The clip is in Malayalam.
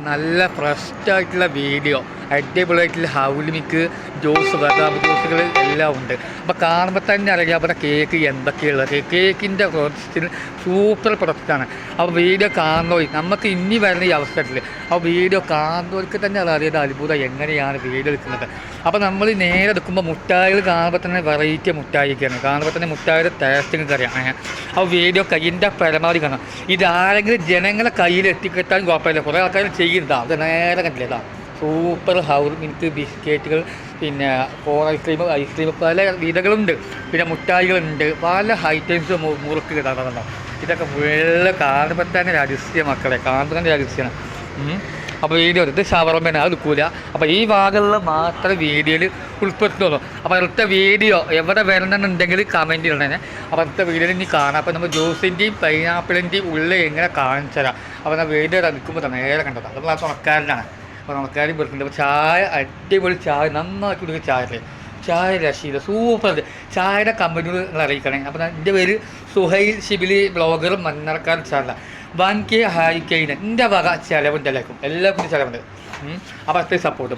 നല്ല ഫ്രഷായിട്ടുള്ള വീഡിയോ, അടിപൊളിയായിട്ടുള്ള ഹൗലിമിക്ക് ജ്യൂസ്, ബദാം ജ്യൂസുകൾ എല്ലാം ഉണ്ട്. അപ്പോൾ കാണുമ്പോൾ തന്നെ അറിയാം അവിടെ കേക്ക് എന്തൊക്കെയുള്ളത്. കേക്കിൻ്റെ പ്രൊഡക്റ്റിന് സൂപ്പർ പ്രൊഡക്റ്റാണ്. അപ്പോൾ വീഡിയോ കാണുന്നവർ നമുക്ക് ഇനി വരുന്ന ഈ അവസരത്തിൽ അപ്പോൾ വീഡിയോ കാണുന്നവർക്ക് തന്നെ അറിയാതെ അത്ഭുതം എങ്ങനെയാണ് വീഡിയോ എടുക്കുന്നത്. അപ്പോൾ നമ്മൾ നേരെ എടുക്കുമ്പോൾ മുട്ടായികൾ കാണുമ്പോൾ തന്നെ വെറൈറ്റി മുട്ടായിക്കാണ്. കാണുമ്പോൾ തന്നെ മുട്ടായിയുടെ ടേസ്റ്റ് നിങ്ങൾക്ക് അറിയാം. അപ്പോൾ വീഡിയോ കയ്യിൻ്റെ പരമാവധി കാണാം. ഇതാരെങ്കിലും ജനങ്ങളെ കയ്യിൽ എത്തിക്കെത്താൻ കുഴപ്പമില്ല. കുറേ ആൾക്കാർ ചെയ്യുന്നതാണ്. അത് നേരെ കണ്ടില്ല. സൂപ്പർ മിൽക്ക് ബിസ്ക്കറ്റുകൾ, പിന്നെ ഐസ്ക്രീം പല വിധങ്ങളുണ്ട്. പിന്നെ മുട്ടായികളുണ്ട്, പല ഐറ്റംസ് മുറുക്ക് കിട്ടാറുണ്ടോ. ഇതൊക്കെ വെള്ള കാണുമ്പോൾ തന്നെ രഹസ്യ മക്കളെ, കാണുമ്പോൾ തന്നെ രഹസ്യമാണ്. അപ്പോൾ വീഡിയോ ഇത് ഷവർമ്മയാണ്, അത് എടുക്കൂല. അപ്പോൾ ഈ ഭാഗങ്ങളിൽ മാത്രമേ വീഡിയോയിൽ ഉൾപ്പെടുത്തുള്ളൂ. അപ്പോൾ അടുത്ത വീഡിയോ എവിടെ വരണമെന്നുണ്ടെങ്കിൽ കമൻറ്റ് ചെയ്യണേ. അപ്പോൾ അടുത്ത വീഡിയോയിൽ ഇനി കാണാം. അപ്പോൾ നമ്മൾ ജ്യൂസിൻ്റെയും പൈനാപ്പിളിൻ്റെയും ഉള്ളിൽ എങ്ങനെ കാണിച്ചു തരാം. അപ്പോൾ ഞാൻ വീഡിയോ എടുക്കുമ്പോൾ നേരെ കണ്ടതാണ്. അത് നമ്മൾ തുണക്കാരനാണ്. അപ്പോൾ നമുക്കാരും വെറുക്കുന്നുണ്ട്. അപ്പോൾ ചായ അടിപൊളി ചായ, നന്നാക്കി കൊടുക്കുക ചായ രശീല സൂപ്പർ. ചായയുടെ കമ്പനികൾ നിങ്ങൾ അറിയിക്കണേ. അപ്പോൾ എൻ്റെ പേര് Suhail Shibili, blogger, Mannarakkaran channel. 1K ഹായ് കെയിന് എൻ്റെ വക ചിലവുണ്ടല്ലേക്കും, എല്ലാവർക്കും ചിലവുണ്ട്. അപ്പോൾ അത്രയും സപ്പോർട്ട്.